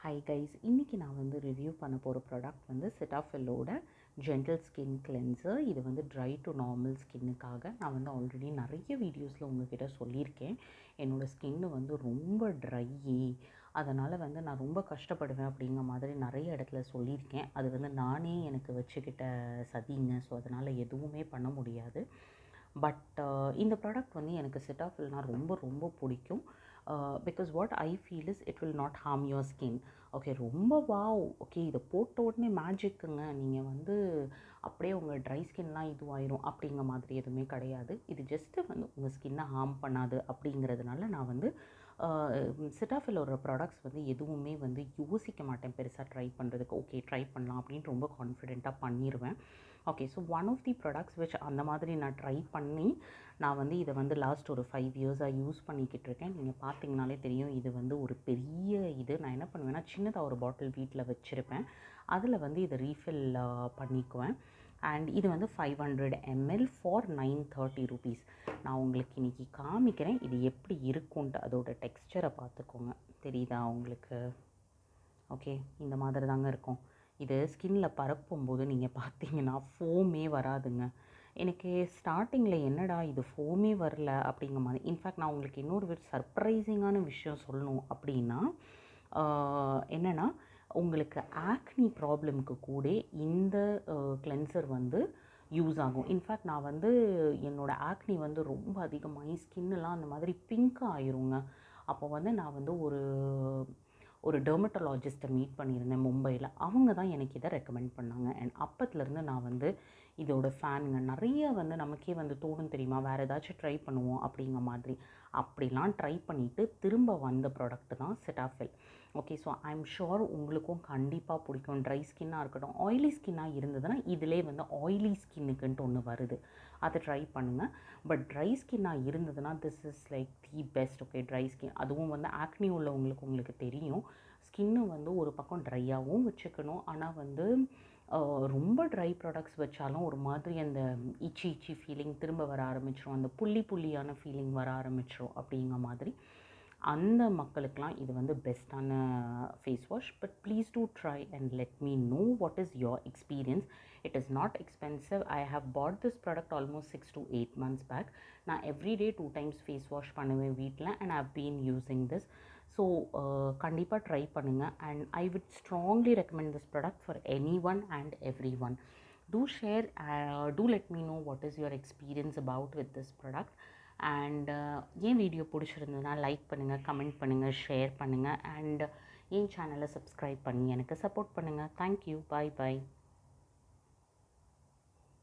Hi guys, இன்றைக்கி நான் வந்து ரிவ்யூ பண்ண போகிற ப்ராடக்ட் வந்து செட்டாஃபில்லோட ஜென்டில் ஸ்கின் கிளென்சர். இது வந்து ட்ரை டு நார்மல் ஸ்கின்னுக்காக. நான் வந்து ஆல்ரெடி நிறைய வீடியோஸில் உங்ககிட்ட சொல்லியிருக்கேன், என்னோடய ஸ்கின்னு வந்து ரொம்ப ட்ரையி, அதனால் வந்து நான் ரொம்ப கஷ்டப்படுவேன் அப்படிங்கிற மாதிரி நிறைய இடத்துல சொல்லியிருக்கேன். அது வந்து நானே எனக்கு வச்சுக்கிட்ட சதிங்க. ஸோ அதனால் எதுவுமே பண்ண முடியாது. பட் இந்த ப்ராடக்ட் வந்து எனக்கு செட்டாஃபில்னால் ரொம்ப ரொம்ப பிடிக்கும். Because what I feel is it will not harm your skin. Okay, ரொம்ப வாவ், ஓகே இதை போட்ட உடனே மேஜிக்குங்க, நீங்கள் வந்து அப்படியே உங்கள் ட்ரை ஸ்கின்லாம் இதுவாயிரும் அப்படிங்கிற மாதிரி எதுவுமே கிடையாது. இது ஜஸ்ட்டு வந்து உங்கள் ஸ்கின்னை ஹார்ம் பண்ணாது அப்படிங்கிறதுனால நான் வந்து செட்டாஃபிலோட ப்ராடக்ட்ஸ் வந்து எதுவுமே வந்து யோசிக்க மாட்டேன் பெருசாக ட்ரை பண்ணுறதுக்கு. ஓகே ட்ரை பண்ணலாம் அப்படின்னு ரொம்ப கான்ஃபிடெண்ட்டாக பண்ணிடுவேன். Okay, so one of the products which அந்த மாதிரி நான் ட்ரை பண்ணி நான் வந்து இதை வந்து லாஸ்ட் ஒரு 5 இயர்ஸாக யூஸ் பண்ணிக்கிட்டு இருக்கேன். நீங்கள் பார்த்தீங்கனாலே தெரியும், இது வந்து ஒரு பெரிய இது. நான் என்ன பண்ணுவேன்னா, சின்னதாக ஒரு பாட்டில் வீட்டில் வச்சுருப்பேன், அதில் வந்து இதை ரீஃபில் பண்ணிக்குவேன். அண்ட் இது வந்து 500 ml ஃபார் 930 rupees. நான் உங்களுக்கு இன்றைக்கி காமிக்கிறேன் இது எப்படி இருக்கும்ன்ட்டு. அதோட டெக்ஸ்சரை பார்த்துக்கோங்க, தெரியுதா உங்களுக்கு? ஓகே, இந்த மாதிரி தாங்க இருக்கும். இது ஸ்கின்ல பரப்பும்போது நீங்கள் பார்த்தீங்கன்னா ஃபோமே வராதுங்க. எனக்கு ஸ்டார்டிங்கில் என்னடா இது ஃபோமே வரல அப்படிங்கிற மாதிரி. இன்ஃபேக்ட் நான் உங்களுக்கு இன்னொரு சர்ப்ரைசிங்கான விஷயம் சொல்லணும் அப்படின்னா, என்னென்னா உங்களுக்கு ஆக்னி ப்ராப்ளம்க்கு கூட இந்த கிளென்சர் வந்து யூஸ் ஆகும். இன்ஃபேக்ட் நான் வந்து என்னோடய ஆக்னி வந்து ரொம்ப அதிகமாகி ஸ்கின்னெலாம் அந்த மாதிரி பிங்காக ஆயிருங்க. அப்போ வந்து நான் வந்து ஒரு டெர்மட்டாலஜிஸ்ட்டை மீட் பண்ணியிருந்தேன் மும்பையில். அவங்க தான் எனக்கு இதை ரெக்கமெண்ட் பண்ணாங்க. அண்ட் அப்பத்துலேருந்து நான் வந்து இதோட ஃபேனுங்க. நிறைய வந்து நமக்கே வந்து தோணும் தெரியுமா, வேறு ஏதாச்சும் ட்ரை பண்ணுவோம் அப்படிங்கிற மாதிரி. அப்படிலாம் ட்ரை பண்ணிவிட்டு திரும்ப வந்த ப்ராடக்ட் தான் Cetaphil. Okay, so I am sure உங்களுக்கும் கண்டிப்பாக பிடிக்கும். ட்ரை ஸ்கின்னாக இருக்கட்டும், ஆயிலி ஸ்கின்னாக இருந்ததுன்னா இதிலே வந்து ஆயிலி ஸ்கின்னுக்குன்ட்டு ஒன்று வருது, அதை ட்ரை பண்ணுங்கள். பட் ட்ரை ஸ்கின்னாக இருந்ததுன்னா this is like the best. Okay, dry skin, அதுவும் வந்து ஆக்னி உங்களுக்கு தெரியும், ஸ்கின்னு வந்து ஒரு பக்கம் ட்ரையாகவும் வச்சுக்கணும். ஆனால் வந்து ரொம்ப ட்ரை ப்ராடக்ட்ஸ் வச்சாலும் ஒரு மாதிரி அந்த இச்சி ஃபீலிங் திரும்ப வர ஆரம்பிச்சிடும், அந்த புள்ளியான ஃபீலிங் வர ஆரம்பிச்சிடும் அப்படிங்கிற மாதிரி. அந்த மக்களுக்கெலாம் இது வந்து பெஸ்ட்டான face wash. But please do try and let me know what is your experience. It is not expensive. I have bought this product almost 6 to 8 months back. நான் எவ்ரிடே 2 times ஃபேஸ் வாஷ் பண்ணுவேன் வீட்டில். And I've been using this. So கண்டிப்பாக try பண்ணுங்கள். And I would strongly recommend this product for any one and every one. Do share, do let me know what is your experience about with this product. And N video பிடிச்சிருந்ததுன்னா like பண்ணுங்கள், comment பண்ணுங்கள், share பண்ணுங்கள். And என் சேனலை subscribe பண்ணி எனக்கு support பண்ணுங்கள். Thank you, பாய் பாய்.